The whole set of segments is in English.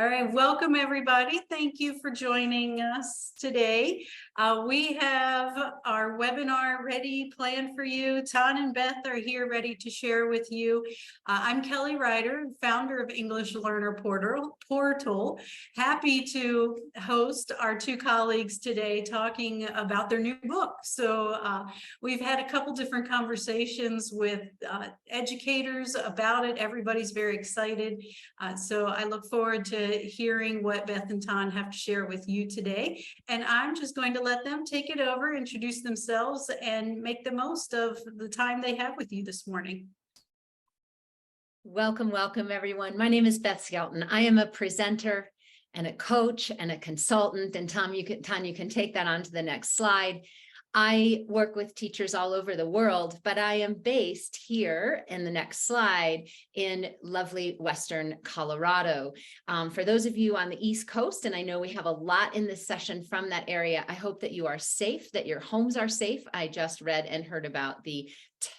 All right, welcome everybody. Thank you for joining us today. We have our webinar ready, planned for you. Ton and Beth are here ready to share with you. I'm Kelly Ryder, founder of English Learner Portal. Happy to host our two colleagues today talking about their new book. So we've had a couple different conversations with educators about it. Everybody's very excited. So I look forward to hearing what Beth and Ton have to share with you today. And I'm just going to let them take it over, introduce themselves, and make the most of the time they have with you this morning. Welcome, welcome everyone. My name is Beth Skelton. I am a presenter and a coach and a consultant. And Ton, you can take that on to the next slide. I work with teachers all over the world, but I am based here in the next slide in lovely Western Colorado. For those of you on the East Coast, and I know we have a lot in this session from that area, I hope that you are safe, that your homes are safe. I just read and heard about the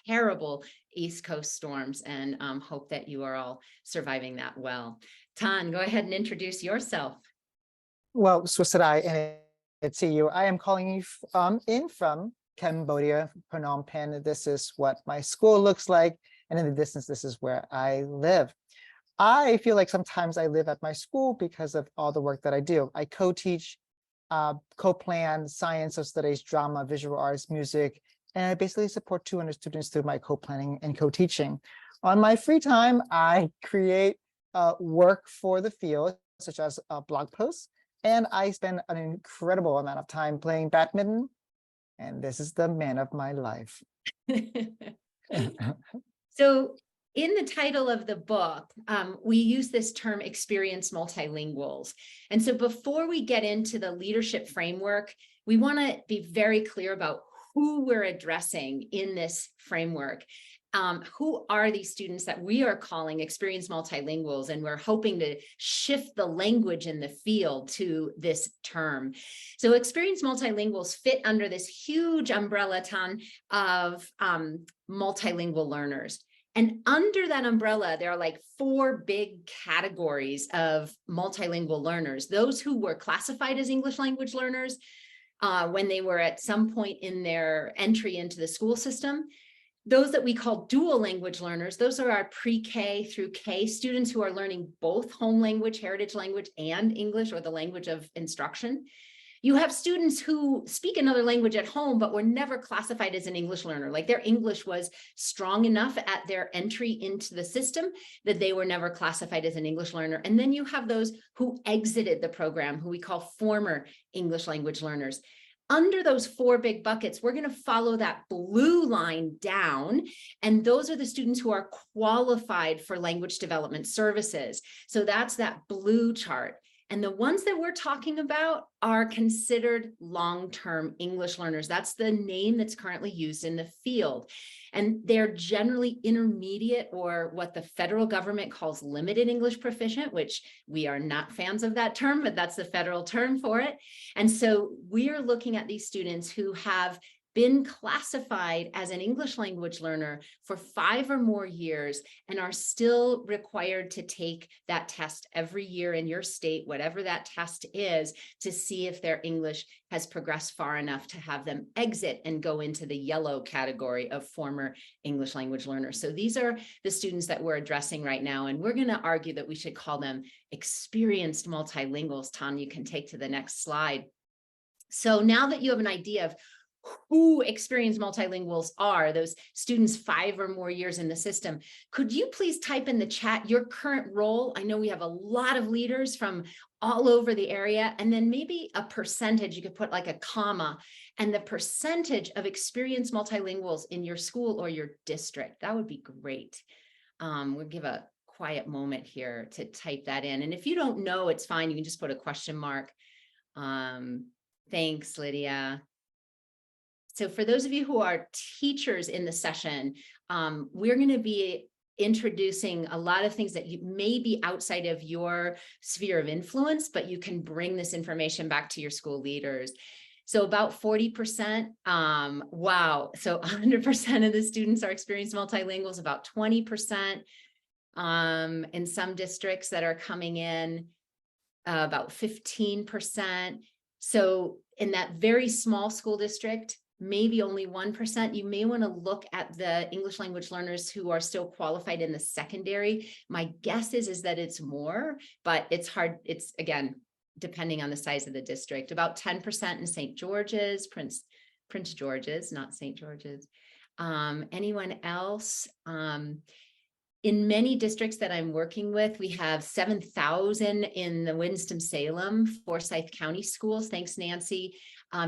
terrible East Coast storms and hope that you are all surviving that well. Ton, go ahead and introduce yourself. Well, Swissadai, and it's you. I am calling you in from Cambodia, Phnom Penh. This is what my school looks like. And in the distance, this is where I live. I feel like sometimes I live at my school because of all the work that I do. I co-teach, co-plan science, social studies, drama, visual arts, music, and I basically support 200 students through my co-planning and co-teaching. On my free time, I create work for the field, such as blog posts. And I spend an incredible amount of time playing badminton. And this is the man of my life. So in the title of the book, we use this term experienced multilinguals. And so before we get into the leadership framework, we want to be very clear about who we're addressing in this framework. Who are these students that we are calling experienced multilinguals, and we're hoping to shift the language in the field to this term. So experienced multilinguals fit under this huge umbrella, Ton, of multilingual learners. And under that umbrella, there are like 4 big categories of multilingual learners. Those who were classified as English language learners when they were at some point in their entry into the school system. Those that we call dual language learners, those are our pre-K through K students who are learning both home language, heritage language, and English, or the language of instruction. You have students who speak another language at home, but were never classified as an English learner. Like their English was strong enough at their entry into the system that they were never classified as an English learner. And then you have those who exited the program, who we call former English language learners. Under those 4 big buckets, we're going to follow that blue line down, and those are the students who are qualified for language development services. So that's that blue chart. And the ones that we're talking about are considered long-term English learners. That's the name that's currently used in the field. And they're generally intermediate, or what the federal government calls limited English proficient, which we are not fans of that term, but that's the federal term for it. And so we're looking at these students who have been classified as an English language learner for 5 or more years and are still required to take that test every year in your state, whatever that test is, to see if their English has progressed far enough to have them exit and go into the yellow category of former English language learners. So these are the students that we're addressing right now, and we're going to argue that we should call them experienced multilinguals. Ton, you can take to the next slide. So now that you have an idea of who experienced multilinguals are, those students 5 or more years in the system, could you please type in the chat your current role? I know we have a lot of leaders from all over the area, and then maybe a percentage, you could put like a comma, and the percentage of experienced multilinguals in your school or your district. That would be great. We'll give a quiet moment here to type that in. And if you don't know, it's fine. You can just put a question mark. Thanks, Lydia. So for those of you who are teachers in the session, we're going to be introducing a lot of things that may be outside of your sphere of influence, but you can bring this information back to your school leaders. So about 40%, wow. So 100% of the students are experienced multilinguals, about 20% in some districts that are coming in. about 15%. So in that very small school district, maybe only 1%, you may want to look at the English language learners who are still qualified in the secondary. My guess is that it's more, but it's hard. It's, again, depending on the size of the district. About 10% in St. George's, Prince George's, not St. George's. Anyone else? In many districts that I'm working with, we have 7,000 in the Winston-Salem, Forsyth County schools. Thanks, Nancy.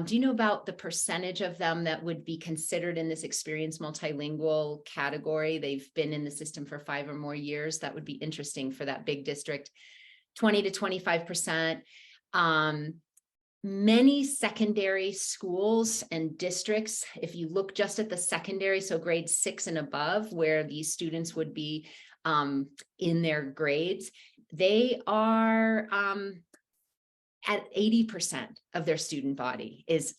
Do you know about the percentage of them that would be considered in this experienced multilingual category? They've been in the system for 5 or more years. That would be interesting for that big district. 20 to 25%. Many secondary schools and districts, if you look just at the secondary, so grade 6 and above, where these students would be in their grades, they are at 80% of their student body is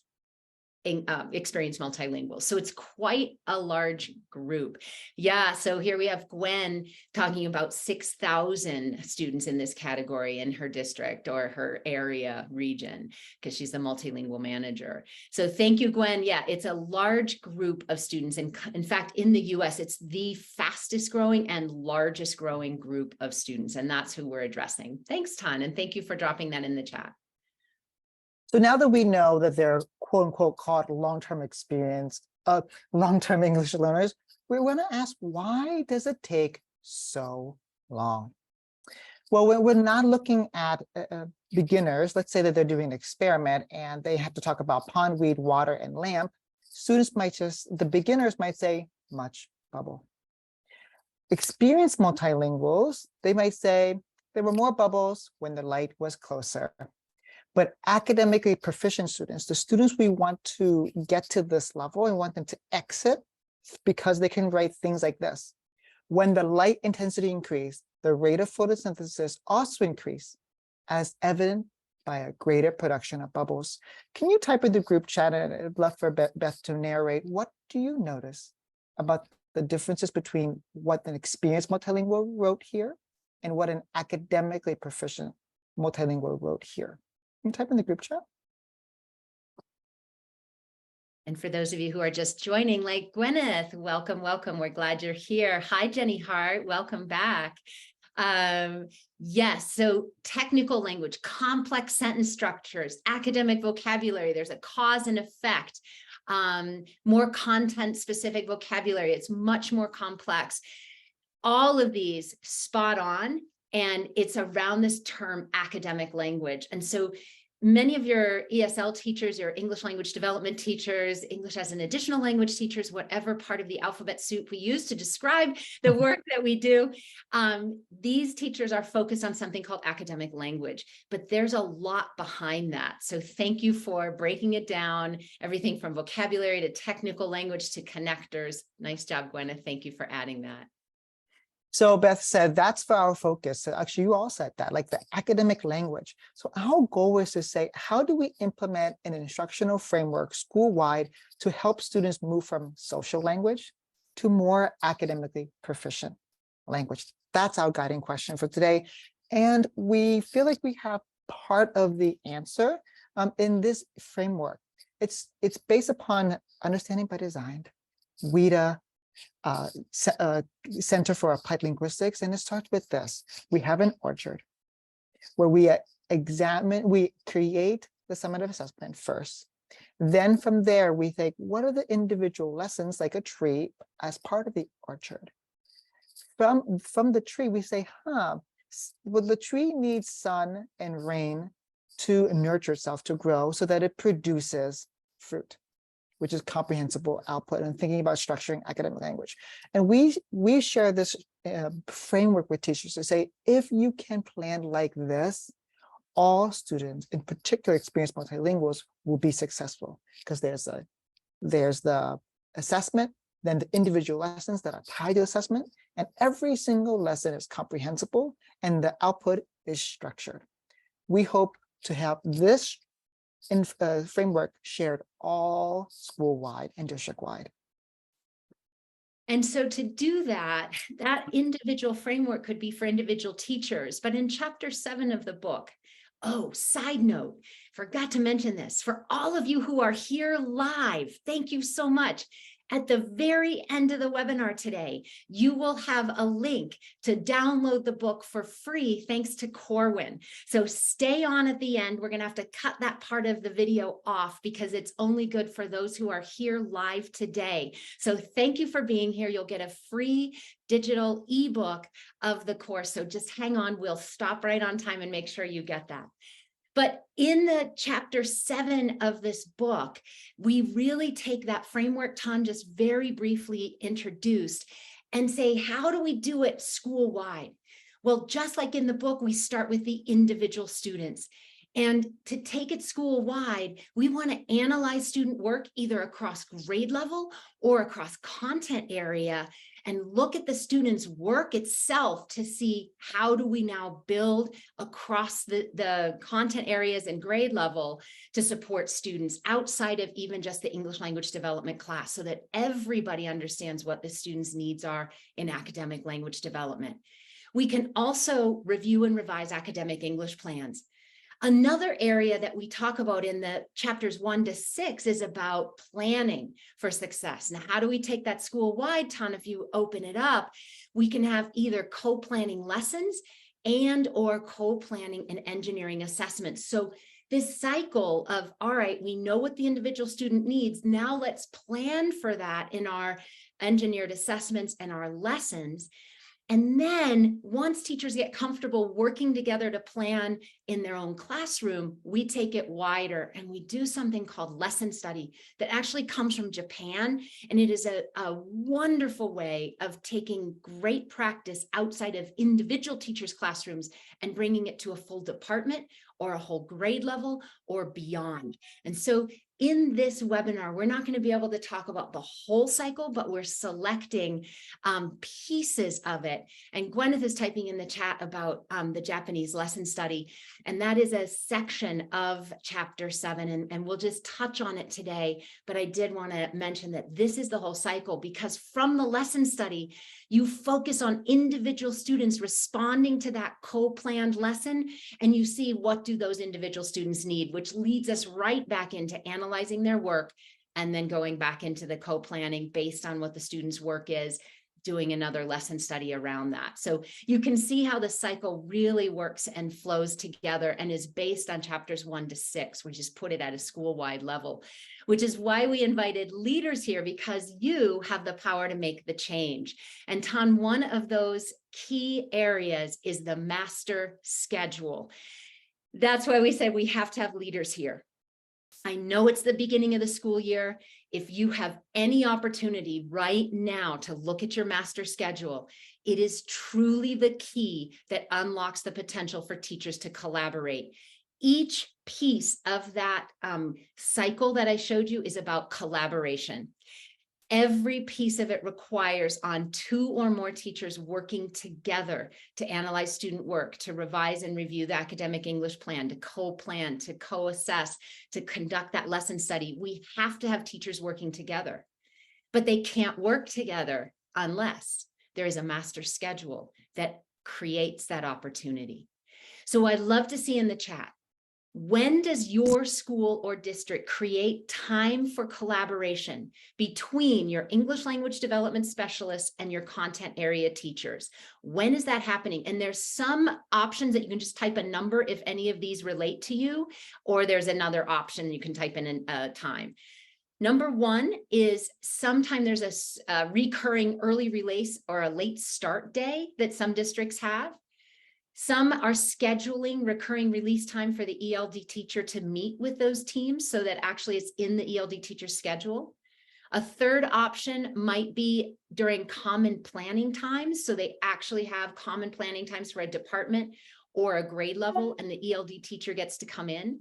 experienced multilingual. So it's quite a large group. Yeah, so here we have Gwen talking about 6,000 students in this category in her district or her area region, because she's the multilingual manager. So thank you, Gwen. Yeah, it's a large group of students. And in fact, in the US, it's the fastest growing and largest growing group of students. And that's who we're addressing. Thanks, Tan. And thank you for dropping that in the chat. So now that we know that they're quote unquote called long-term English learners, we want to ask, why does it take so long? Well, when we're not looking at beginners, let's say that they're doing an experiment and they have to talk about pondweed, water, and lamp, the beginners might say much bubble. Experienced multilinguals, they might say there were more bubbles when the light was closer. But academically proficient students, the students we want to get to this level and want them to exit because they can write things like this. When the light intensity increased, the rate of photosynthesis also increased, as evident by a greater production of bubbles. Can you type in the group chat, and I'd love for Beth to narrate, what do you notice about the differences between what an experienced multilingual wrote here and what an academically proficient multilingual wrote here? Can you type in the group chat? And for those of you who are just joining, like Gwyneth, welcome, welcome. We're glad you're here. Hi, Jenny Hart, welcome back. Yes, so technical language, complex sentence structures, academic vocabulary, there's a cause and effect, more content-specific vocabulary. It's much more complex. All of these spot on. And it's around this term academic language. And so many of your ESL teachers, your English language development teachers, English as an additional language teachers, whatever part of the alphabet soup we use to describe the work that we do, these teachers are focused on something called academic language, but there's a lot behind that. So thank you for breaking it down, everything from vocabulary to technical language to connectors. Nice job, Gwyneth. Thank you for adding that. So Beth said, that's for our focus. So actually, you all said that, like the academic language. So our goal is to say, how do we implement an instructional framework school-wide to help students move from social language to more academically proficient language? That's our guiding question for today. And we feel like we have part of the answer in this framework. It's based upon Understanding by Design, WIDA, Center for Applied Linguistics, and it starts with this. We have an orchard where we create the summative assessment first. Then from there, we think, what are the individual lessons, like a tree, as part of the orchard? From the tree, we say, well, the tree needs sun and rain to nurture itself, to grow, so that it produces fruit, which is comprehensible output, and thinking about structuring academic language. And we share this framework with teachers to say, if you can plan like this, all students, in particular experienced multilinguals, will be successful, because there's the assessment, then the individual lessons that are tied to assessment, and every single lesson is comprehensible, and the output is structured. We hope to have this framework shared all school-wide and district-wide. And so to do that, that individual framework could be for individual teachers. But in chapter 7 of the book, Oh, side note, forgot to mention this. For all of you who are here live, thank you so much. At the very end of the webinar today, you will have a link to download the book for free, thanks to Corwin. So stay on at the end. We're going to have to cut that part of the video off because it's only good for those who are here live today. So thank you for being here. You'll get a free digital ebook of the course. So just hang on. We'll stop right on time and make sure you get that. But in the chapter 7 of this book, we really take that framework Tan just very briefly introduced and say, how do we do it school-wide? Well, just like in the book, we start with the individual students. And to take it school-wide, we want to analyze student work either across grade level or across content area and look at the student's work itself to see how do we now build across the content areas and grade level to support students outside of even just the English language development class so that everybody understands what the students' needs are in academic language development. We can also review and revise academic English plans. Another area that we talk about in the chapters 1 to 6 is about planning for success. Now, how do we take that school-wide, Tan? If you open it up, we can have either co-planning lessons and or co-planning and engineering assessments. So this cycle of, all right, we know what the individual student needs. Now let's plan for that in our engineered assessments and our lessons. And then once teachers get comfortable working together to plan in their own classroom, we take it wider and we do something called lesson study that actually comes from Japan. And it is a wonderful way of taking great practice outside of individual teachers' classrooms and bringing it to a full department or a whole grade level or beyond. And so in this webinar, we're not going to be able to talk about the whole cycle, but we're selecting pieces of it. And Gwyneth is typing in the chat about the Japanese lesson study, and that is a section of chapter 7, and we'll just touch on it today. But I did want to mention that this is the whole cycle, because from the lesson study, you focus on individual students responding to that co-planned lesson, and you see what do those individual students need, which leads us right back into analyzing their work and then going back into the co-planning based on what the student's work is, doing another lesson study around that. So you can see how the cycle really works and flows together and is based on chapters 1 to 6. We just put it at a school-wide level, which is why we invited leaders here, because you have the power to make the change. And Tan, one of those key areas is the master schedule. That's why we said we have to have leaders here. I know it's the beginning of the school year. If you have any opportunity right now to look at your master schedule, it is truly the key that unlocks the potential for teachers to collaborate. Each piece of that cycle that I showed you is about collaboration. Every piece of it requires on 2 or more teachers working together to analyze student work, to revise and review the academic English plan, to co-plan, to co-assess, to conduct that lesson study. We have to have teachers working together, but they can't work together unless there is a master schedule that creates that opportunity. So I'd love to see in the chat, when does your school or district create time for collaboration between your English language development specialists and your content area teachers? When is that happening? And there's some options that you can just type a number if any of these relate to you, or there's another option you can type in a time. Number 1 is sometime there's a recurring early release or a late start day that some districts have. Some are scheduling recurring release time for the ELD teacher to meet with those teams so that actually it's in the ELD teacher's schedule. A third option might be during common planning times. So they actually have common planning times for a department or a grade level, and the ELD teacher gets to come in.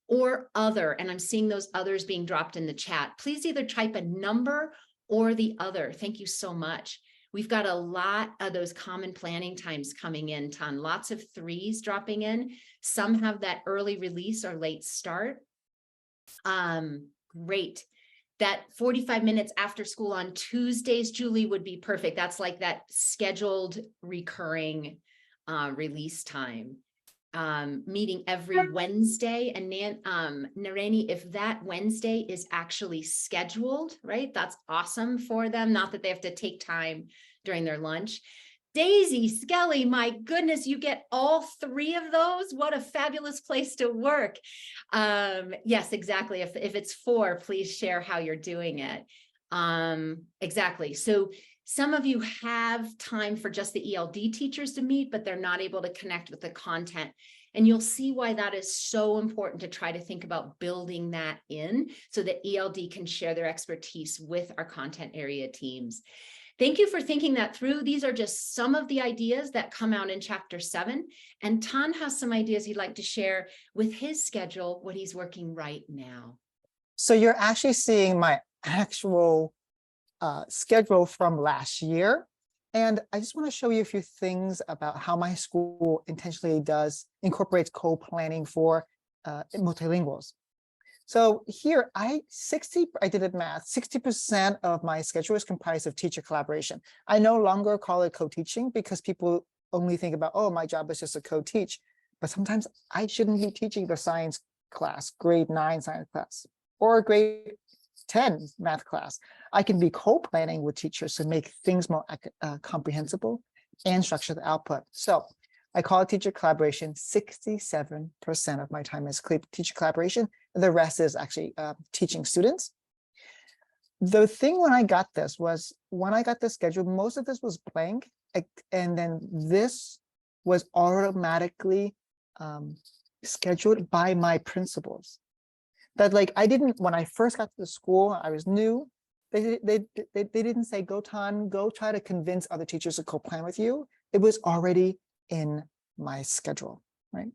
Or other, and I'm seeing those others being dropped in the chat. Please either type a number or the other. Thank you so much. We've got a lot of those common planning times coming in, Tan. Lots of 3s dropping in. Some have that early release or late start. Great. That 45 minutes after school on Tuesdays, Julie, would be perfect. That's like that scheduled recurring release time. meeting every Wednesday. And Nareni, if that Wednesday is actually scheduled, right, that's awesome for them. Not that they have to take time during their lunch. Daisy, Skelly, my goodness, you get all three of those. What a fabulous place to work. Yes, exactly. If it's 4, please share how you're doing it. Exactly. So some of you have time for just the ELD teachers to meet, but they're not able to connect with the content. And you'll see why that is so important to try to think about building that in so that ELD can share their expertise with our content area teams. Thank you for thinking that through. These are just some of the ideas that come out in chapter 7. And Tan has some ideas he'd like to share with his schedule, what he's working right now. So you're actually seeing my actual schedule from last year. And I just want to show you a few things about how my school intentionally incorporates co-planning for multilinguals. So here, I did it math, 60% of my schedule is comprised of teacher collaboration. I no longer call it co-teaching because people only think about, oh, my job is just to co-teach. But sometimes I shouldn't be teaching the science class, grade 9 science class, or grade 10 math class. I can be co-planning with teachers to make things more comprehensible and structure the output. So I call it teacher collaboration. 67% of my time is teacher collaboration. The rest is actually teaching students. The thing when I got this schedule, most of this was blank. And then this was automatically scheduled by my principals. That when I first got to the school, I was new. They didn't say, go try to convince other teachers to co-plan with you. It was already in my schedule, right?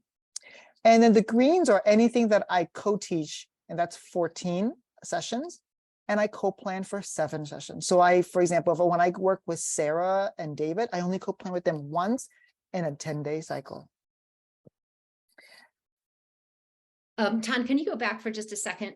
And then the greens are anything that I co-teach, and that's 14 sessions, and I co-plan for 7 sessions. So for example, when I work with Sarah and David, I only co-plan with them once in a 10-day cycle. Tan, can you go back for just a second?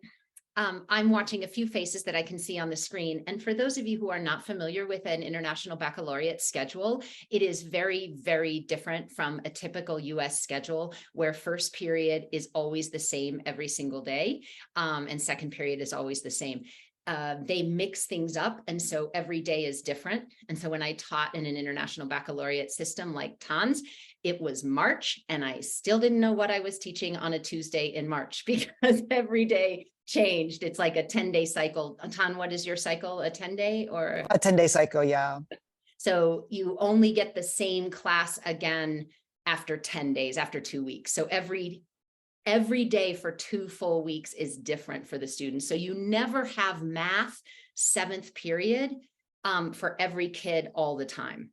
I'm watching a few faces that I can see on the screen. And for those of you who are not familiar with an International Baccalaureate schedule, it is very, very different from a typical US schedule where first period is always the same every single day, and second period is always the same. They mix things up, and so every day is different. And so when I taught in an International Baccalaureate system like Tan's, it was March, and I still didn't know what I was teaching on a Tuesday in March because every day changed. It's like a 10-day cycle. Tan, what is your cycle? A 10-day or? A 10-day cycle, yeah. So you only get the same class again after 10 days, after 2 weeks. So every day for 2 full weeks is different for the students. So you never have math 7th period for every kid all the time.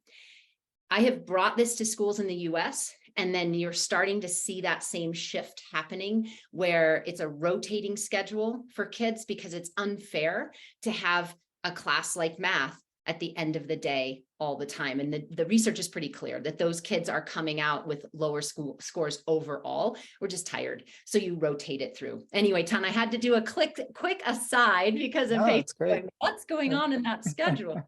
I have brought this to schools in the US, and then you're starting to see that same shift happening where it's a rotating schedule for kids because it's unfair to have a class like math at the end of the day all the time. And the research is pretty clear that those kids are coming out with lower school scores overall. We're just tired. So you rotate it through. Anyway, Tan, I had to do a quick aside because of what's going on in that schedule.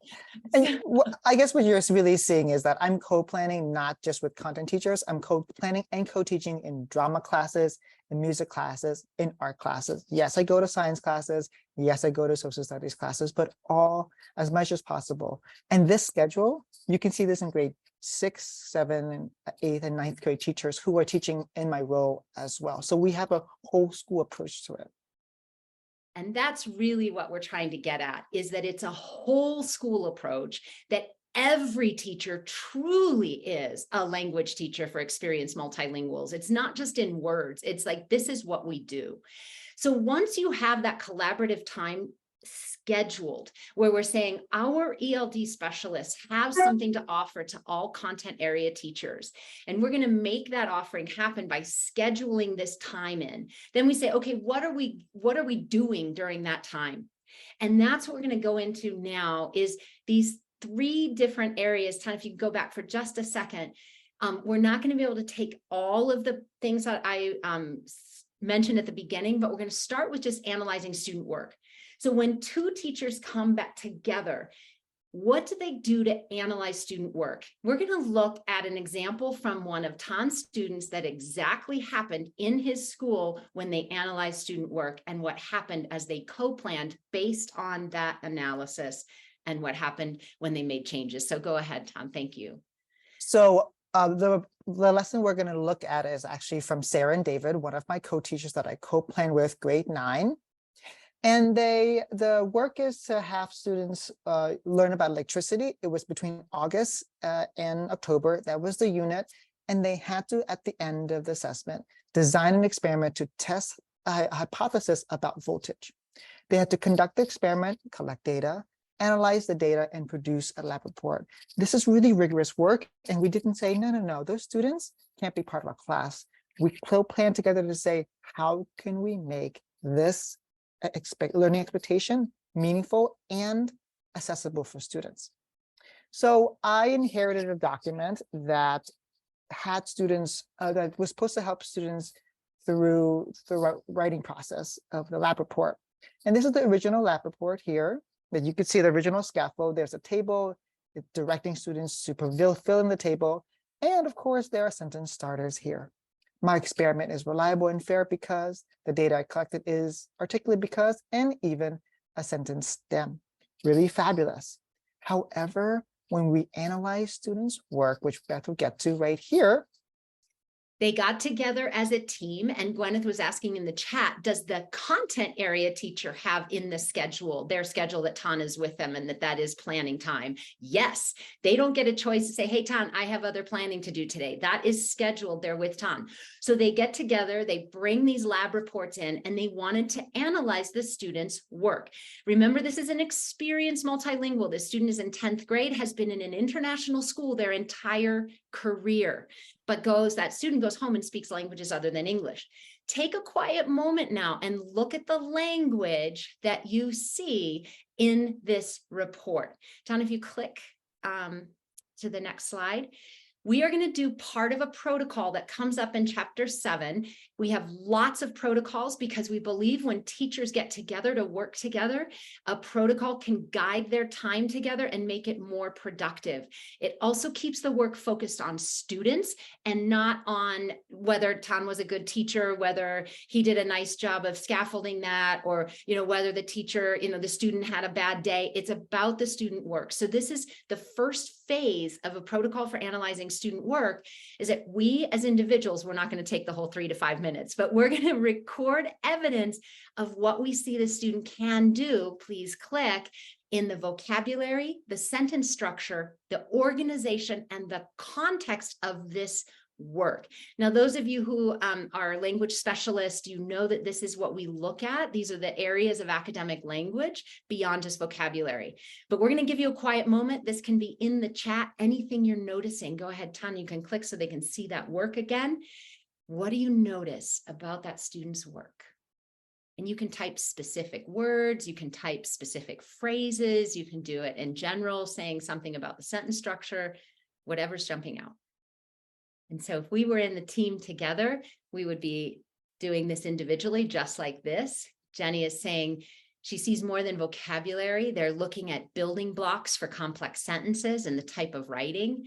And I guess what you're really seeing is that I'm co-planning not just with content teachers, I'm co-planning and co-teaching in drama classes, in music classes, in art classes. Yes, I go to science classes. Yes, I go to social studies classes, but all as much as possible. And this schedule, you can see this in grade 6, 7, and 8th and 9th grade teachers who are teaching in my role as well. So we have a whole school approach to it. And that's really what we're trying to get at, is that it's a whole school approach, that every teacher truly is a language teacher for experienced multilinguals. It's not just in words. It's like, this is what we do. So once you have that collaborative time scheduled, where we're saying our ELD specialists have something to offer to all content area teachers, and we're going to make that offering happen by scheduling this time in, then we say, okay, what are we doing during that time? And that's what we're going to go into now, is these 3 different areas. Tan, if you go back for just a second, we're not going to be able to take all of the things that I mentioned at the beginning, but we're going to start with just analyzing student work. So when 2 teachers come back together, What do they do to analyze student work? We're going to look at an example from one of Tan's students that exactly happened in his school when they analyzed student work and what happened as they co-planned based on that analysis and what happened when they made changes. So go ahead, Tan. Thank you. So the lesson we're going to look at is actually from Sarah and David, one of my co-teachers that I co-plan with, grade 9. And the work is to have students learn about electricity. It was between August and October. That was the unit. And they had to, at the end of the assessment, design an experiment to test a hypothesis about voltage. They had to conduct the experiment, collect data, analyze the data, and produce a lab report. This is really rigorous work. And we didn't say, no, those students can't be part of our class. We planned together to say, how can we make this learning expectation meaningful and accessible for students? So I inherited a document that had students that was supposed to help students through the writing process of the lab report. And this is the original lab report here that you can see the original scaffold. There's a table directing students to fill in the table. And of course, there are sentence starters here. My experiment is reliable and fair because the data I collected is articulate because, and even a sentence stem. Really fabulous. However, when we analyze students' work, which Beth will get to right here, they got together as a team, and Gwyneth was asking in the chat, does the content area teacher have in the schedule, their schedule, that Tan is with them and that is planning time? Yes, they don't get a choice to say, hey, Tan, I have other planning to do today. That is scheduled there with Tan. So they get together, they bring these lab reports in, and they wanted to analyze the students' work. Remember, this is an experienced multilingual. The student is in 10th grade, has been in an international school their entire career, but that student goes home and speaks languages other than English. Take a quiet moment now and look at the language that you see in this report. John, if you click to the next slide, we are going to do part of a protocol that comes up in chapter 7. We have lots of protocols because we believe when teachers get together to work together, a protocol can guide their time together and make it more productive. It also keeps the work focused on students and not on whether Tan was a good teacher, whether he did a nice job of scaffolding that, or whether the teacher, the student had a bad day. It's about the student work. So this is the first phase of a protocol for analyzing student work, is that we as individuals, we're not going to take the whole 3 to 5 minutes, but we're going to record evidence of what we see the student can do. Please click in the vocabulary, the sentence structure, the organization, and the context of this work. Now, those of you who are language specialists, you know that this is what we look at. These are the areas of academic language beyond just vocabulary. But we're going to give you a quiet moment. This can be in the chat. Anything you're noticing, go ahead, Tan, you can click so they can see that work again. What do you notice about that student's work? And you can type specific words, you can type specific phrases, you can do it in general, saying something about the sentence structure, whatever's jumping out. And so if we were in the team together, we would be doing this individually, just like this. Jenny is saying she sees more than vocabulary. They're looking at building blocks for complex sentences and the type of writing.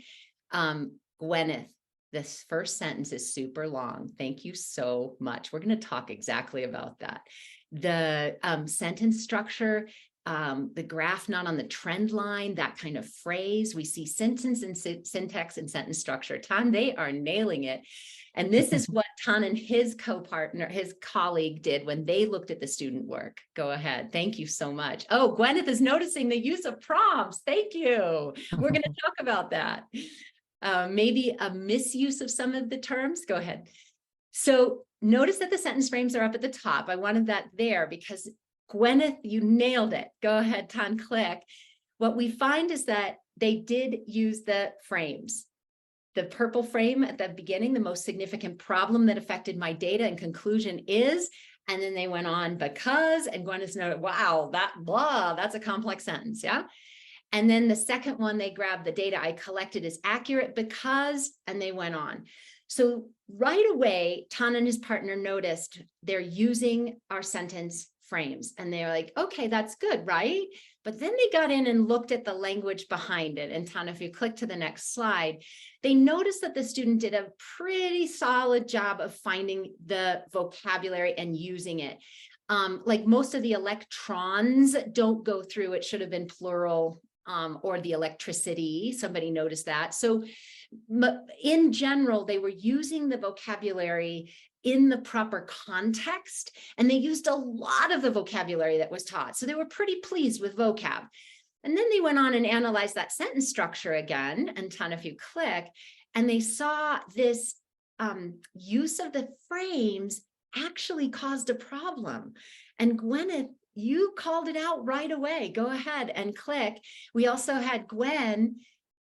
Gwyneth, this first sentence is super long. Thank you so much. We're going to talk exactly about that. The sentence structure, the graph not on the trend line, that kind of phrase. We see sentence and syntax and sentence structure. Tan, they are nailing it. And this is what Tan and his co-partner, his colleague, did when they looked at the student work. Go ahead. Thank you so much. Oh, Gwyneth is noticing the use of prompts. Thank you. We're going to talk about that. Maybe a misuse of some of the terms. Go ahead. So notice that the sentence frames are up at the top. I wanted that there because Gwyneth, you nailed it. Go ahead, Tan, click. What we find is that they did use the frames. The purple frame at the beginning, the most significant problem that affected my data and conclusion is, and then they went on because, and Gwyneth noted, wow, that's a complex sentence, yeah? And then the second one, they grabbed the data I collected is accurate because, and they went on. So right away, Tan and his partner noticed they're using our sentence frames. And they were like, okay, that's good, right? But then they got in and looked at the language behind it. And Tana, if you click to the next slide, they noticed that the student did a pretty solid job of finding the vocabulary and using it. Like most of the electrons don't go through, it should have been plural, or the electricity, somebody noticed that. So in general, they were using the vocabulary in the proper context, and they used a lot of the vocabulary that was taught. So they were pretty pleased with vocab. And then they went on and analyzed that sentence structure again, and Tana, if you click, and they saw this use of the frames actually caused a problem. And Gwyneth, you called it out right away. Go ahead and click. We also had Gwen.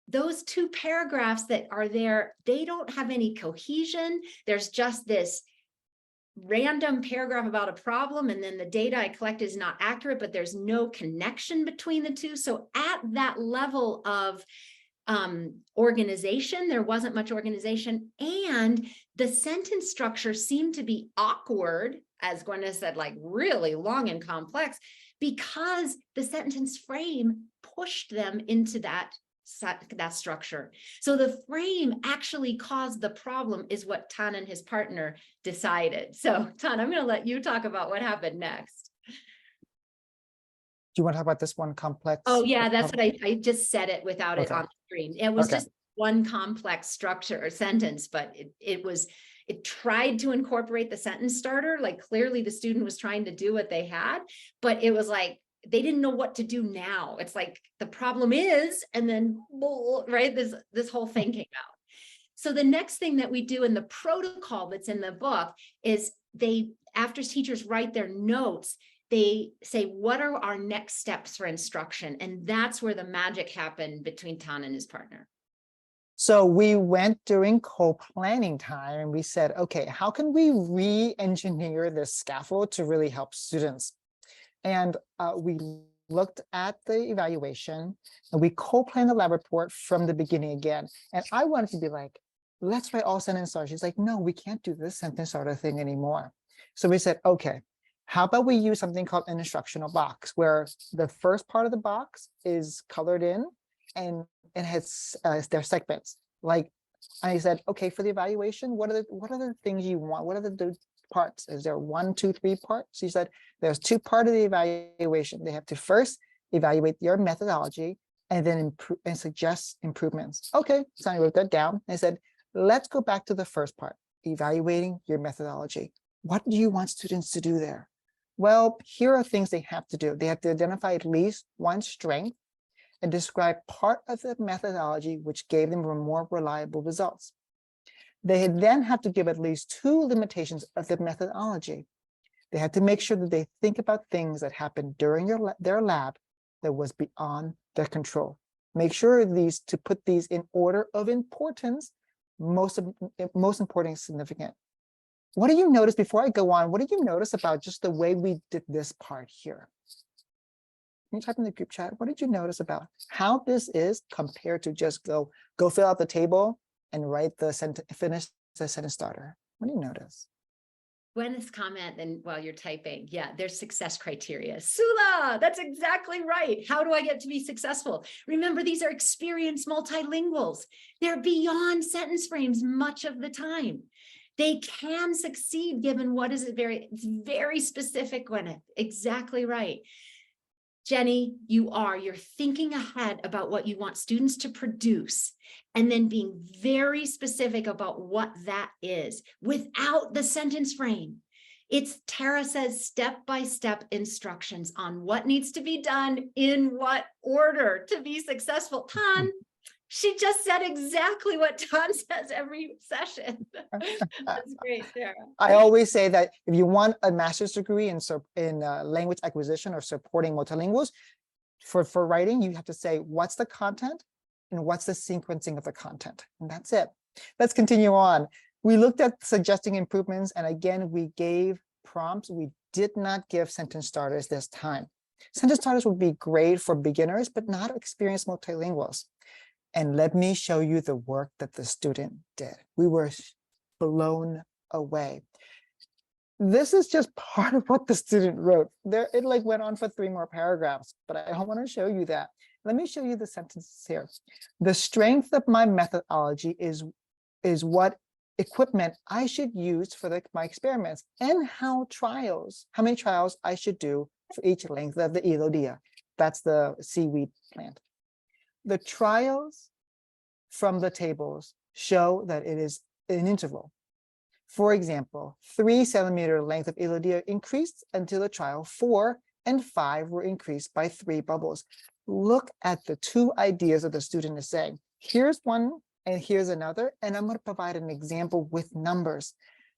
Those two paragraphs that are there, they don't have any cohesion. There's just this random paragraph about a problem, and then the data I collect is not accurate, but there's no connection between the two. So at that level of organization, there wasn't much organization, and the sentence structure seemed to be awkward, as Gwenda said, like really long and complex, because the sentence frame pushed them into that structure. So the frame actually caused the problem, is what Tan and his partner decided. So Tan, I'm going to let you talk about what happened next. Do you want to talk about this one complex? Oh yeah, that's what I just said it without it Okay. on the screen. It was Okay. just one complex structure or sentence, but it tried to incorporate the sentence starter. Like clearly the student was trying to do what they had, but it was like, they didn't know what to do now. It's like the problem is, and then, right, this whole thing came out. So the next thing that we do in the protocol that's in the book is after teachers write their notes, they say, what are our next steps for instruction? And that's where the magic happened between Tan and his partner. So we went during co-planning time and we said, okay, how can we re-engineer this scaffold to really help students? And we looked at the evaluation and we co-planned the lab report from the beginning again. And I wanted to be like, let's write all sentence starters. She's like, no, we can't do this sentence starter thing anymore. So we said, okay, how about we use something called an instructional box, where the first part of the box is colored in and it has their segments. Like I said, okay, for the evaluation, what are the things you want? What are the parts? Is there 1, 2, 3 parts? She said there's 2 parts of the evaluation. They have to first evaluate your methodology and then suggest improvements. Okay, so I wrote that down. I said, let's go back to the first part, evaluating your methodology. What do you want students to do there? Well, here are things they have to do. They have to identify at least one strength and describe part of the methodology which gave them more reliable results. They then have to give at least 2 limitations of the methodology. They had to make sure that they think about things that happened during their lab that was beyond their control. Make sure to put these in order of importance, most important and significant. What do you notice, before I go on, what did you notice about just the way we did this part here? Can you type in the group chat? What did you notice about how this is compared to just go fill out the table and write the finish the sentence starter? What do you notice? Gwyneth's comment, and while you're typing, yeah, there's success criteria. Sula, that's exactly right. How do I get to be successful? Remember, these are experienced multilinguals. They're beyond sentence frames much of the time. They can succeed given what is it's very specific, Gwyneth. Exactly right. Jenny, you're thinking ahead about what you want students to produce and then being very specific about what that is without the sentence frame. Tara says step-by-step instructions on what needs to be done in what order to be successful. Tan, she just said exactly what Tan says every session. That's great, Tara. I always say that if you want a master's degree in language acquisition or supporting multilinguals, for writing, you have to say, what's the content and what's the sequencing of the content? And that's it. Let's continue on. We looked at suggesting improvements, and again, we gave prompts. We did not give sentence starters this time. Sentence starters would be great for beginners, but not experienced multilinguals. And let me show you the work that the student did. We were blown away. This is just part of what the student wrote. There, it like went on for 3 more paragraphs, but I don't want to show you that. Let me show you the sentences here. The strength of my methodology is what equipment I should use for my experiments, and how many trials I should do for each length of the elodia. That's the seaweed plant. The trials from the tables show that it is an interval. For example, 3 centimeter length of elodia increased until the trial 4 and 5 were increased by 3 bubbles. Look at the 2 ideas that the student is saying. Here's one and here's another, and I'm going to provide an example with numbers.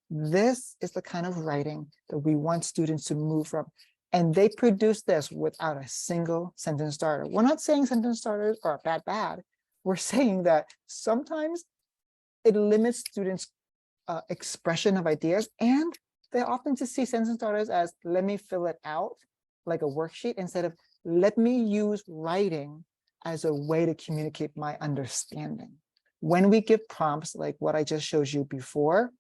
This is the kind of writing that we want students to move from. And they produce this without a single sentence starter. We're not saying sentence starters are bad. We're saying that sometimes it limits students' expression of ideas, and they often just see sentence starters as, let me fill it out like a worksheet, instead of let me use writing as a way to communicate my understanding. When we give prompts like what I just showed you before,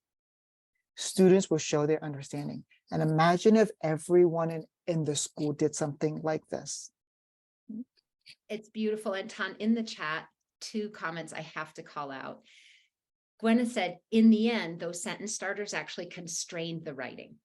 students will show their understanding. And imagine if everyone in the school did something like this. It's beautiful. And Tan, in the chat, 2 comments I have to call out. Gwen said, in the end, those sentence starters actually constrained the writing.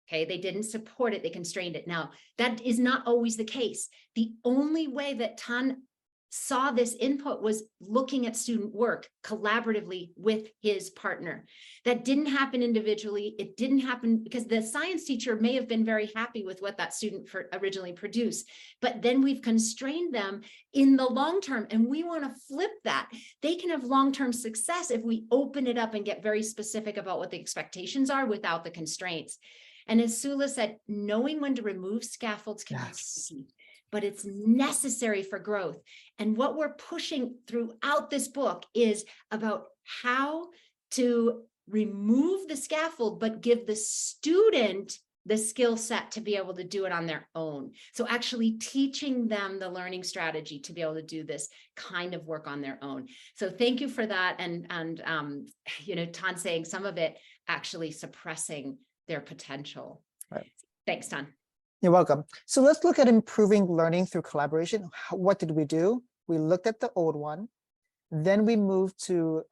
Okay, they didn't support it, they constrained it. Now, that is not always the case. The only way that Tan saw this input was looking at student work collaboratively with his partner. That didn't happen individually. It didn't happen because the science teacher may have been very happy with what that student originally produced, but then we've constrained them in the long term, and we want to flip that. They can have long-term success if we open it up and get very specific about what the expectations are without the constraints. And as Sula said, knowing when to remove scaffolds can be tricky, but it's necessary for growth. And what we're pushing throughout this book is about how to remove the scaffold, but give the student the skill set to be able to do it on their own. So actually teaching them the learning strategy to be able to do this kind of work on their own. So thank you for that. And you know, Tan saying some of it actually suppressing their potential. Right. Thanks, Tan. You're welcome. So let's look at improving learning through collaboration. What did we do? We looked at the old one. Then we moved to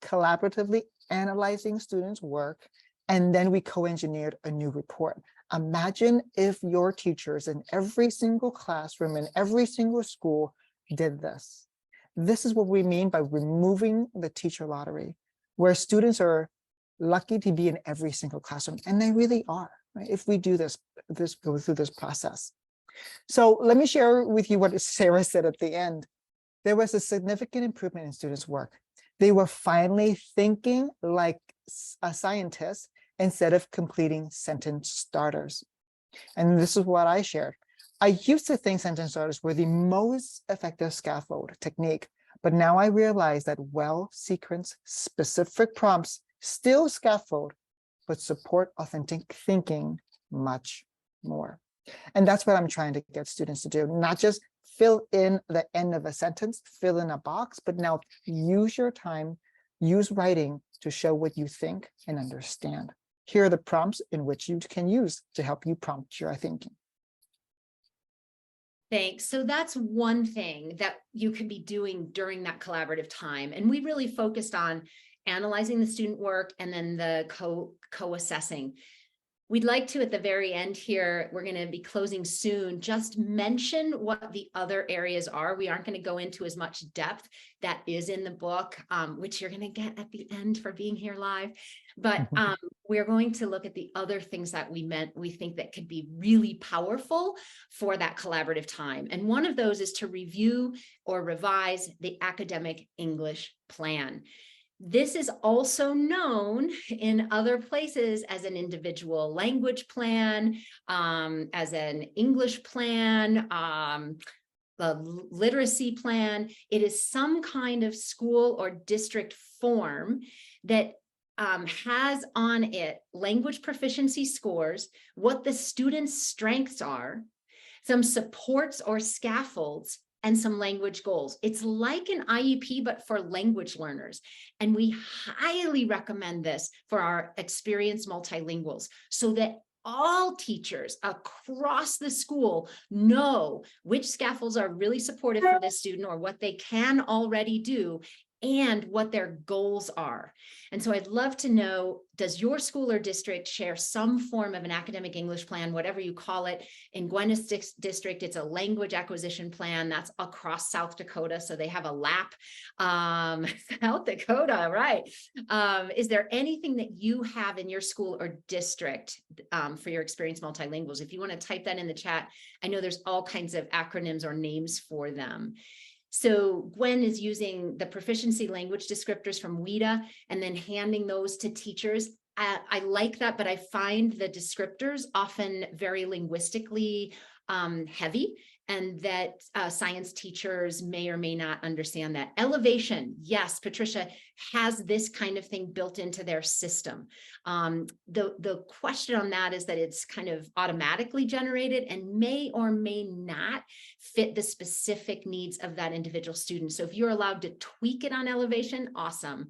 collaboratively analyzing students' work. And then we co-engineered a new report. Imagine if your teachers in every single classroom, in every single school did this. This is what we mean by removing the teacher lottery, where students are lucky to be in every single classroom, and they really are, right? If we do this go through this process. So let me share with you what Sarah said at the end. There was a significant improvement in students' work. They were finally thinking like a scientist instead of completing sentence starters. And this is what I shared. I used to think sentence starters were the most effective scaffold technique, but now I realize that well-sequenced specific prompts still scaffold, but support authentic thinking much more. And that's what I'm trying to get students to do, not just fill in the end of a sentence, fill in a box, but now use your time, use writing to show what you think and understand. Here are the prompts in which you can use to help you prompt your thinking. Thanks. So that's one thing that you can be doing during that collaborative time. And we really focused on analyzing the student work and then the co-assessing. We'd like to, at the very end here, we're going to be closing soon, just mention what the other areas are. We aren't going to go into as much depth that is in the book, which you're going to get at the end for being here live. But we're going to look at the other things that we think that could be really powerful for that collaborative time. And one of those is to review or revise the academic English plan. This is also known in other places as an individual language plan, as an English plan, the literacy plan. It is some kind of school or district form that has on it language proficiency scores, what the students' strengths are, some supports or scaffolds, and some language goals. It's like an IEP, but for language learners. And we highly recommend this for our experienced multilinguals so that all teachers across the school know which scaffolds are really supportive for this student or what they can already do and what their goals are. And so I'd love to know, does your school or district share some form of an academic English plan, whatever you call it? In Gwenda's district, it's a language acquisition plan that's across South Dakota. So they have a LAP, South Dakota, right? Is there anything that you have in your school or district for your experienced multilinguals? If you want to type that in the chat, I know there's all kinds of acronyms or names for them. So Gwen is using the proficiency language descriptors from WIDA and then handing those to teachers. I like that, but I find the descriptors often very linguistically heavy, and that science teachers may or may not understand that. Elevation, yes, Patricia has this kind of thing built into their system. The question on that is that it's kind of automatically generated and may or may not fit the specific needs of that individual student. So if you're allowed to tweak it on elevation, awesome.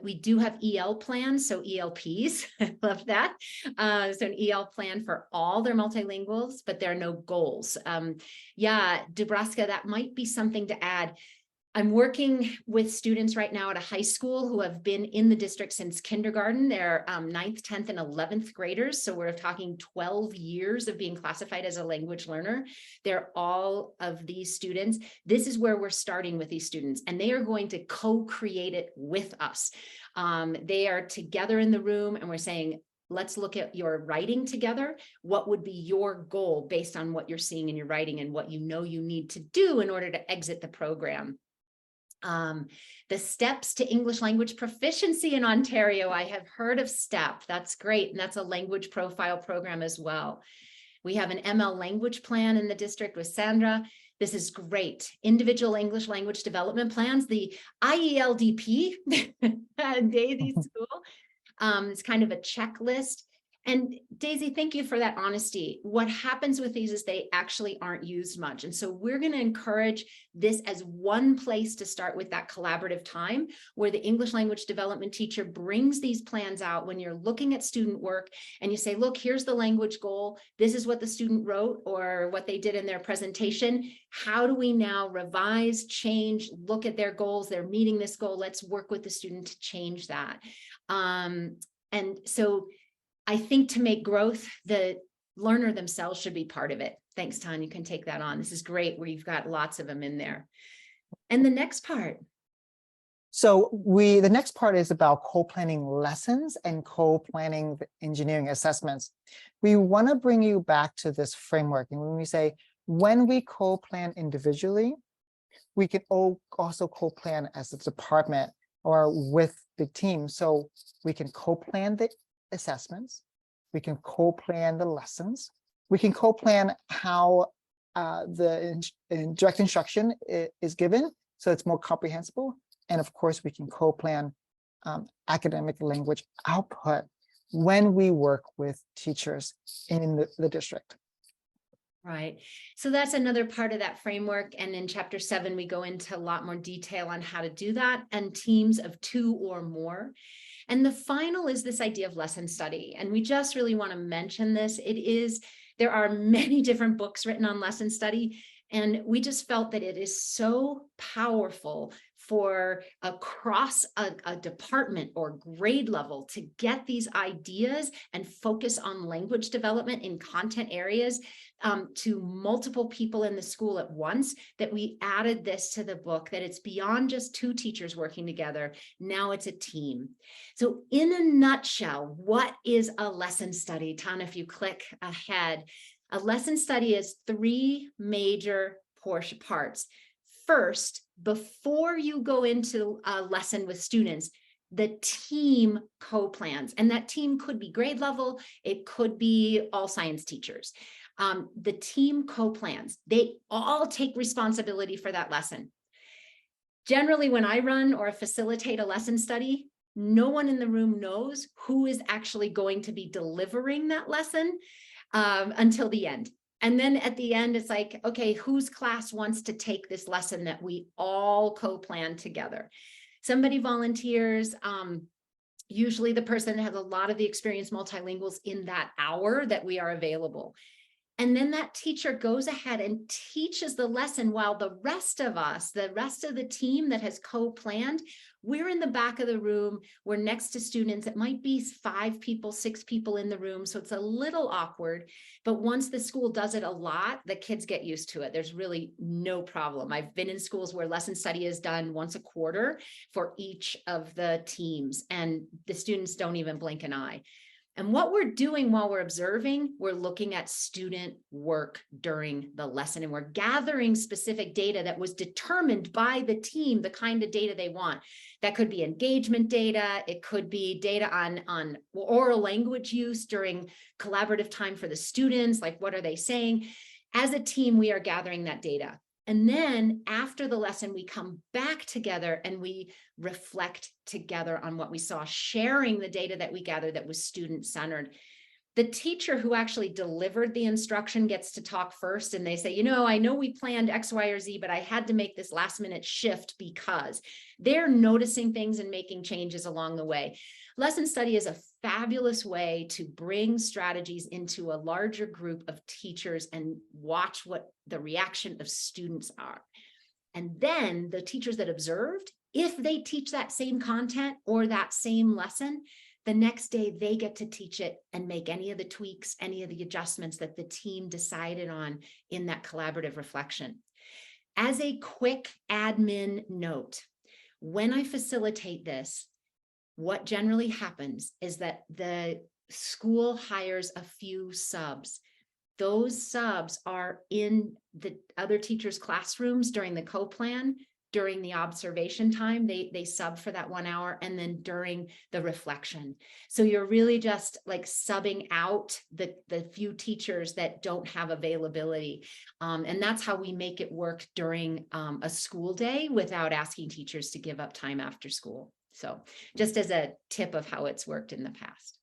We do have EL plans, so ELPs, I love that. So an EL plan for all their multilinguals, but there are no goals. Yeah, Dubraska, that might be something to add. I'm working with students right now at a high school who have been in the district since kindergarten. They're 9th, 10th, and 11th graders. So we're talking 12 years of being classified as a language learner. They're all of these students. This is where we're starting with these students, and they are going to co-create it with us. They are together in the room, and we're saying, let's look at your writing together. What would be your goal based on what you're seeing in your writing and what you know you need to do in order to exit the program? The steps to English language proficiency in Ontario. I have heard of STEP. That's great. And that's a language profile program as well. We have an ML language plan in the district with Sandra. This is great. Individual English language development plans, the IELDP at Daisy School. It's kind of a checklist. And Daisy, thank you for that honesty. What happens with these is they actually aren't used much. And so we're going to encourage this as one place to start with that collaborative time where the English language development teacher brings these plans out when you're looking at student work and you say, look, here's the language goal. This is what the student wrote or what they did in their presentation. How do we now revise, change, look at their goals? They're meeting this goal. Let's work with the student to change that. And so I think to make growth, the learner themselves should be part of it. Thanks, Tanya. You can take that on. This is great where you've got lots of them in there. And the next part. So the next part is about co-planning lessons and co-planning the engineering assessments. We want to bring you back to this framework. And when we say, when we co-plan individually, we can also co-plan as a department or with the team. So we can co-plan the assessments, we can co-plan the lessons, we can co-plan how the direct instruction is given, so it's more comprehensible, and of course we can co-plan academic language output when we work with teachers in the district. Right. So that's another part of that framework. And in chapter 7, we go into a lot more detail on how to do that and teams of 2 or more. And the final is this idea of lesson study. And we just really want to mention this. There are many different books written on lesson study, and we just felt that it is so powerful for across a department or grade level to get these ideas and focus on language development in content areas to multiple people in the school at once, that we added this to the book, that it's beyond just 2 teachers working together. Now it's a team. So in a nutshell, what is a lesson study? Tana, if you click ahead, a lesson study is 3 major parts. First, before you go into a lesson with students, the team co-plans, and that team could be grade level, it could be all science teachers. The team co-plans, they all take responsibility for that lesson. Generally, when I run or facilitate a lesson study, no one in the room knows who is actually going to be delivering that lesson until the end. And then at the end, it's like, okay, whose class wants to take this lesson that we all co-plan together? Somebody volunteers. Usually the person has a lot of the experienced multilinguals in that hour that we are available. And then that teacher goes ahead and teaches the lesson while the rest of us, the rest of the team that has co-planned, we're in the back of the room. We're next to students. It might be 5 people, 6 people in the room. So it's a little awkward. But once the school does it a lot, the kids get used to it. There's really no problem. I've been in schools where lesson study is done once a quarter for each of the teams, and the students don't even blink an eye. And what we're doing while we're observing, we're looking at student work during the lesson, and we're gathering specific data that was determined by the team, the kind of data they want. That could be engagement data. It could be data on oral language use during collaborative time for the students, like what are they saying? As a team, we are gathering that data. And then after the lesson, we come back together and we reflect together on what we saw, sharing the data that we gathered that was student-centered. The teacher who actually delivered the instruction gets to talk first, and they say, you know, I know we planned X, Y, or Z, but I had to make this last-minute shift because they're noticing things and making changes along the way. Lesson study is a fabulous way to bring strategies into a larger group of teachers and watch what the reaction of students are. And then the teachers that observed, if they teach that same content or that same lesson, the next day they get to teach it and make any of the tweaks, any of the adjustments that the team decided on in that collaborative reflection. As a quick admin note, when I facilitate this, what generally happens is that the school hires a few subs. Those subs are in the other teachers' classrooms during the co-plan, during the observation time, they sub for that 1 hour, and then during the reflection. So you're really just like subbing out the few teachers that don't have availability. And that's how we make it work during a school day without asking teachers to give up time after school. So just as a tip of how it's worked in the past.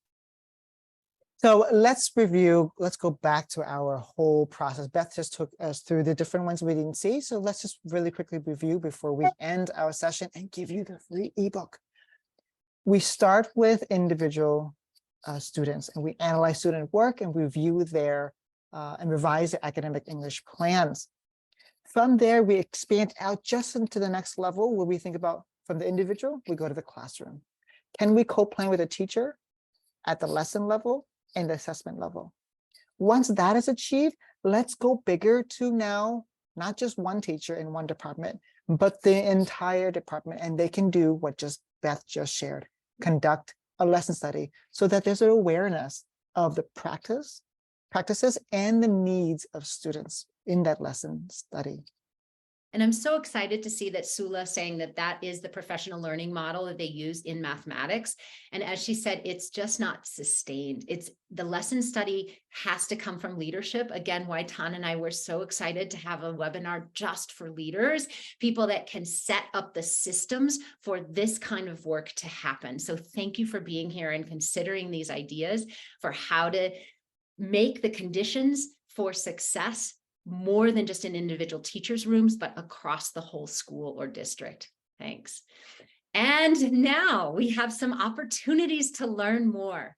So let's review, let's go back to our whole process. Beth just took us through the different ones we didn't see. So let's just really quickly review before we end our session and give you the free ebook. We start with individual students, and we analyze student work and review their and revise their academic English plans. From there, we expand out just into the next level where we think about from the individual, we go to the classroom. Can we co-plan with a teacher at the lesson level and the assessment level? Once that is achieved, let's go bigger to now, not just one teacher in one department, but the entire department. And they can do what Beth just shared, conduct a lesson study so that there's an awareness of the practices and the needs of students in that lesson study. And I'm so excited to see that Sula saying that that is the professional learning model that they use in mathematics. And as she said, it's just not sustained. It's the lesson study has to come from leadership. Again, why Tan and I were so excited to have a webinar just for leaders, people that can set up the systems for this kind of work to happen. So thank you for being here and considering these ideas for how to make the conditions for success more than just in individual teachers' rooms, but across the whole school or district. Thanks. And now we have some opportunities to learn more.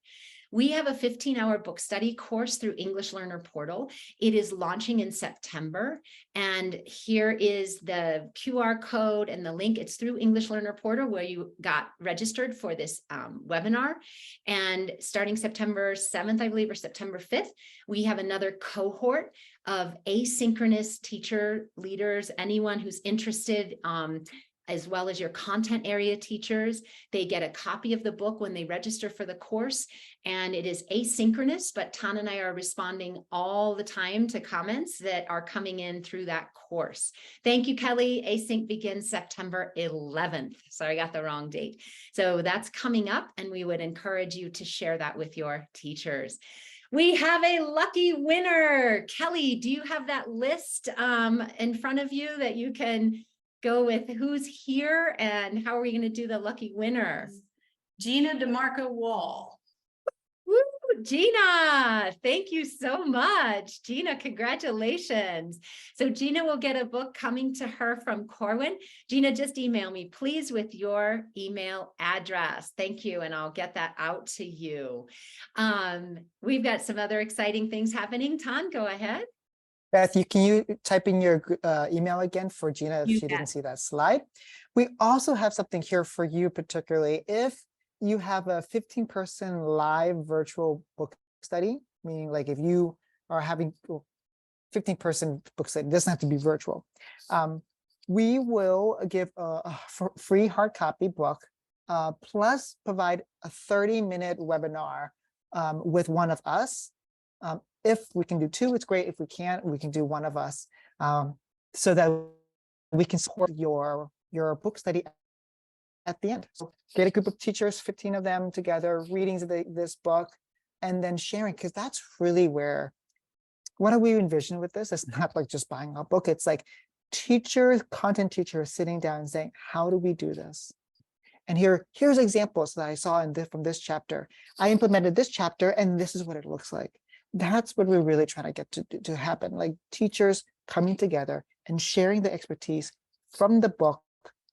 We have a 15-hour book study course through English Learner Portal. It is launching in September. And here is the QR code and the link. It's through English Learner Portal where you got registered for this webinar. And starting September 7th, I believe, or September 5th, we have another cohort of asynchronous teacher leaders, anyone who's interested, as well as your content area teachers. They get a copy of the book when they register for the course, and it is asynchronous, but Tan and I are responding all the time to comments that are coming in through that course. Thank you, Kelly. Async begins September 11th. Sorry, I got the wrong date. So that's coming up, and we would encourage you to share that with your teachers. We have a lucky winner. Kelly, do you have that list in front of you that you can go with who's here and how are we going to do the lucky winner? Gina DeMarco Wall. Woo, Gina, thank you so much. Gina, congratulations. So Gina will get a book coming to her from Corwin. Gina, just email me, please, with your email address. Thank you, and I'll get that out to you. We've got some other exciting things happening. Tan, go ahead. Beth, can you type in your email again for Gina if You she bet. didn't see that slide? We also have something here for you, particularly if you have a 15-person live virtual book study, meaning like if you are having 15-person book study, it doesn't have to be virtual. We will give a free hard copy book, plus provide a 30-minute webinar with one of us. If we can do two, it's great. If we can't, we can do one of us, so that we can support your book study at the end. So get a group of teachers, 15 of them together, readings of this book, and then sharing, because that's really where, what do we envision with this? It's not like just buying a book. It's like teachers, content teachers sitting down and saying, how do we do this? And here's examples that I saw from this chapter. I implemented this chapter, and this is what it looks like. That's what we're really trying to get to happen. Like teachers coming together and sharing the expertise from the book,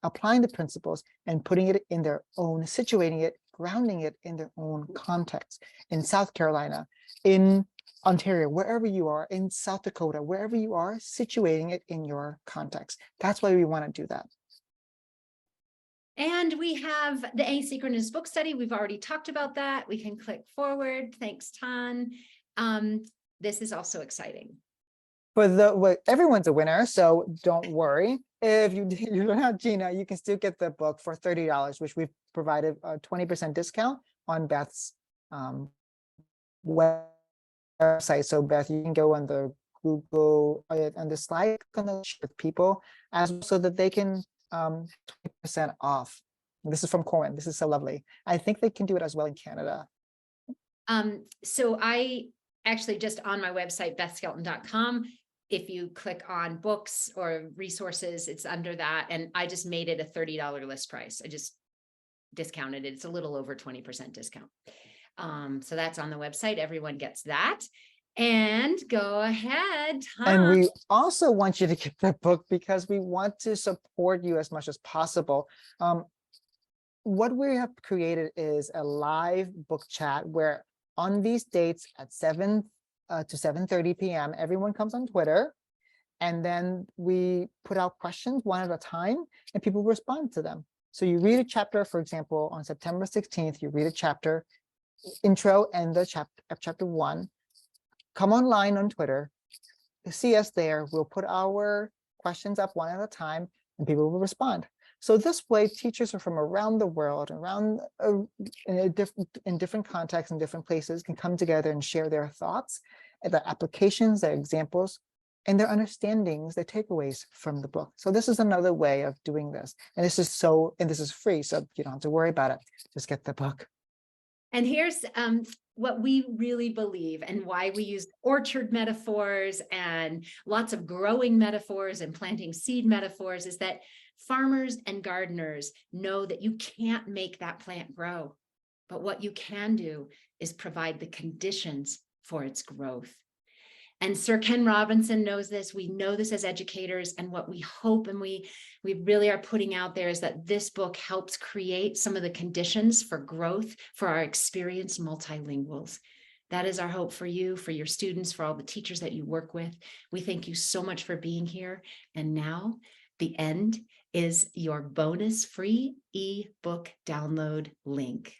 applying the principles and putting it in their own, situating it, grounding it in their own context. In South Carolina, in Ontario, wherever you are, in South Dakota, wherever you are, situating it in your context. That's why we want to do that. And we have the asynchronous book study. We've already talked about that. We can click forward. Thanks, Tan. This is also exciting. Everyone's a winner, so don't worry. If you don't have Gina, you can still get the book for $30, which we've provided a 20% discount on Beth's website. So Beth, you can go on the Google on the slide with people so that they can 20% off. This is from Corwin. This is so lovely. I think they can do it as well in Canada. So I actually just on my website, bethskelton.com, if you click on books or resources, it's under that. And I just made it a $30 list price. I just discounted it. It's a little over 20% discount. So that's on the website. Everyone gets that. And go ahead, Tom. And we also want you to get the book because we want to support you as much as possible. What we have created is a live book chat where on these dates at 7 to 7:30 p.m., everyone comes on Twitter, and then we put out questions one at a time, and people respond to them. So you read a chapter, for example, on September 16th, you read a chapter, intro and the chapter 1. Come online on Twitter, see us there. We'll put our questions up one at a time, and people will respond. So this way, teachers are from around the world, in different contexts and different places, can come together and share their thoughts, and their applications, their examples, and their understandings, their takeaways from the book. So this is another way of doing this. And this is free, so you don't have to worry about it. Just get the book. And here's what we really believe and why we use orchard metaphors and lots of growing metaphors and planting seed metaphors is that farmers and gardeners know that you can't make that plant grow, but what you can do is provide the conditions for its growth. And Sir Ken Robinson knows this. We know this as educators, and what we hope and we really are putting out there is that this book helps create some of the conditions for growth for our experienced multilinguals. That is our hope for you, for your students, for all the teachers that you work with. We thank you so much for being here. And now the end is your bonus free ebook download link.